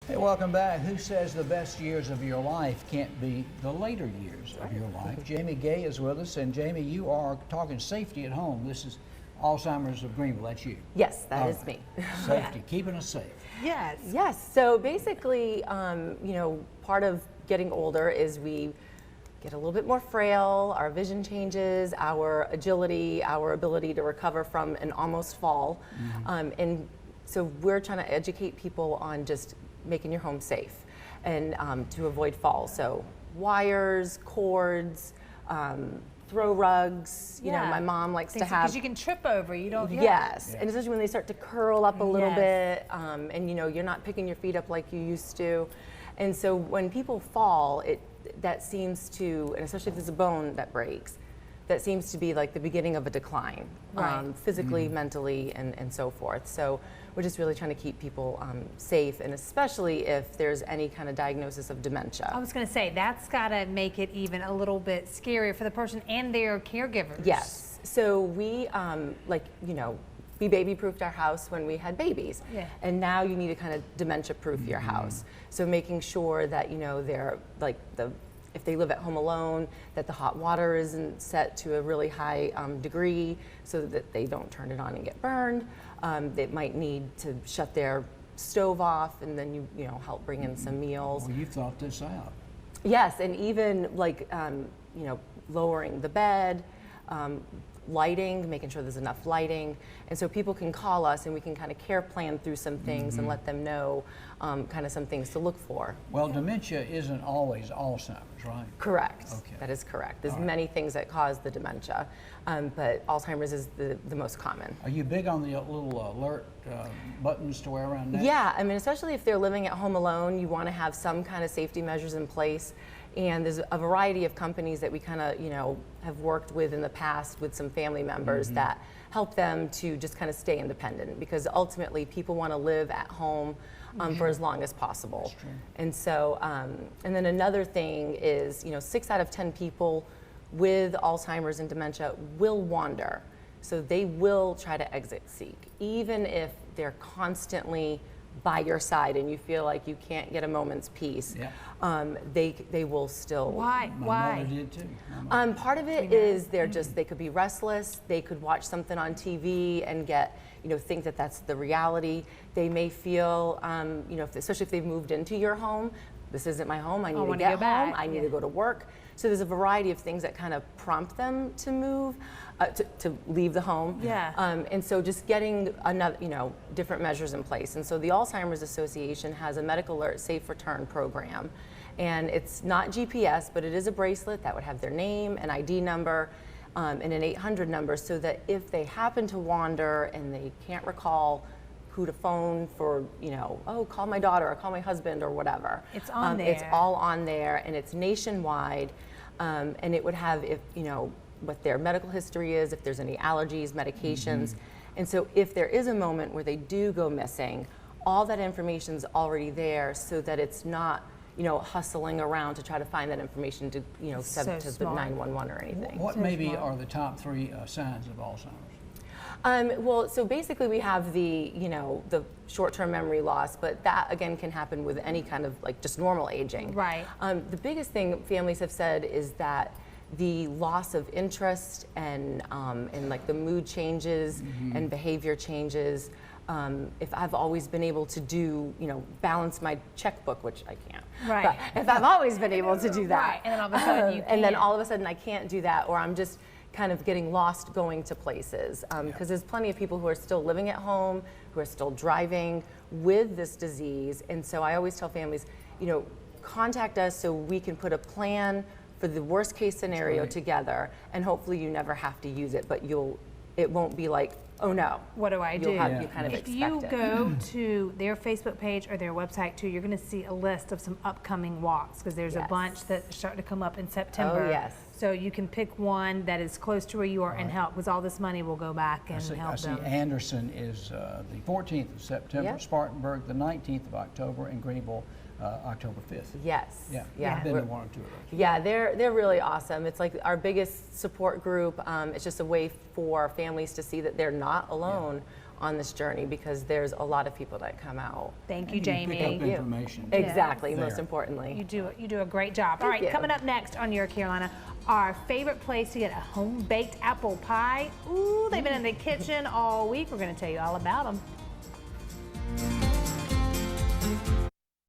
Hey, welcome back. Who says the best years of your life can't be the later years of your life? Jamie Guay is with us, and Jamie, you are talking safety at home. This is Alzheimer's of Greenville. That's you. Yes, that is me. Safety, keeping us safe. Yes. Yes. So basically, part of getting older is we get a little bit more frail, our vision changes, our agility, our ability to recover from an almost fall. And so we're trying to educate people on just making your home safe and to avoid falls. So wires, cords, throw rugs. You know, my mom likes to have. Because you can trip over. You don't. Yes, and especially when they start to curl up a little bit, and you're not picking your feet up like you used to. And so when people fall, that seems to, and especially if there's a bone that breaks, that seems to be like the beginning of a decline, physically, mentally, and so forth. So we're just really trying to keep people safe, and especially if there's any kind of diagnosis of dementia. I was going to say, that's got to make it even a little bit scarier for the person and their caregivers. Yes. So we, we baby-proofed our house when we had babies. Yeah. And now you need to kind of dementia-proof your house. So making sure that, they're like if they live at home alone, that the hot water isn't set to a really high degree so that they don't turn it on and get burned. They might need to shut their stove off, and then you help bring in some meals. Well, you thought this out. Yes, and even lowering the bed, lighting, making sure there's enough lighting. And so people can call us and we can kind of care plan through some things and let them know kind of some things to look for. Well, dementia isn't always Alzheimer's, right? Correct. Okay. That is correct. There's many things that cause the dementia, but Alzheimer's is the most common. Are you big on the little alert buttons to wear around neck? Yeah, I mean, especially if they're living at home alone, you want to have some kind of safety measures in place. And there's a variety of companies that we kind of, have worked with in the past with some family members that help them to just kind of stay independent, because ultimately people want to live at home for as long as possible. That's true. And so, and then another thing is, 6 out of 10 people with Alzheimer's and dementia will wander. So they will try to exit seek, even if they're constantly by your side and you feel like you can't get a moment's peace. They will still. Why? My mother did too. Part of it is they could be restless. They could watch something on TV and think that that's the reality. They may feel, especially if they've moved into your home, this isn't my home, I need to get home, I need to go to work. So there's a variety of things that kind of prompt them to move, to leave the home. And so just getting different measures in place. And so the Alzheimer's Association has a medical alert safe return program. And it's not GPS, but it is a bracelet that would have their name, an ID number, and an 800 number, so that if they happen to wander and they can't recall who to phone for, call my daughter or call my husband or whatever. It's on there. It's all on there, and it's nationwide. And it would have, what their medical history is, if there's any allergies, medications. And so if there is a moment where they do go missing, all that information's already there, so that it's not, hustling around to try to find that information to, send to the 911 or anything. What maybe are the top 3 signs of Alzheimer's? Well, so basically we have the short-term memory loss, but that again can happen with any kind of just normal aging. Right. The biggest thing families have said is that the loss of interest and the mood changes and behavior changes. If I've always been able to do, balance my checkbook, which I can't. Right. But if I've always been able to do that. Right. And then all of a sudden you can't. And then all of a sudden I can't do that, or I'm just kind of getting lost going to places, because there's plenty of people who are still living at home, who are still driving with this disease. And so I always tell families, contact us so we can put a plan for the worst case scenario together, and hopefully you never have to use it, but it won't be like, oh no. What do I do? You kind of if expect you it. go to their Facebook page or their website too, you're going to see a list of some upcoming walks, because there's a bunch that are starting to come up in September. Oh, yes. So you can pick one that is close to where you are and help, because all this money will go back and help them. I see Anderson is the 14th of September, Spartanburg the 19th of October, and Greenville October 5th. Yes. Yeah. I've been to 1 or 2 of those. Yeah, they're really awesome. It's like our biggest support group. It's just a way for families to see that they're not alone on this journey, because there's a lot of people that come out. Thank you, And Jamie. pick up information. Exactly, There. most importantly. You do a great job. All right, you. coming up next on Your Carolina, our favorite place to get a home-baked apple pie. Ooh, they've been in the kitchen all week. We're going to tell you all about them.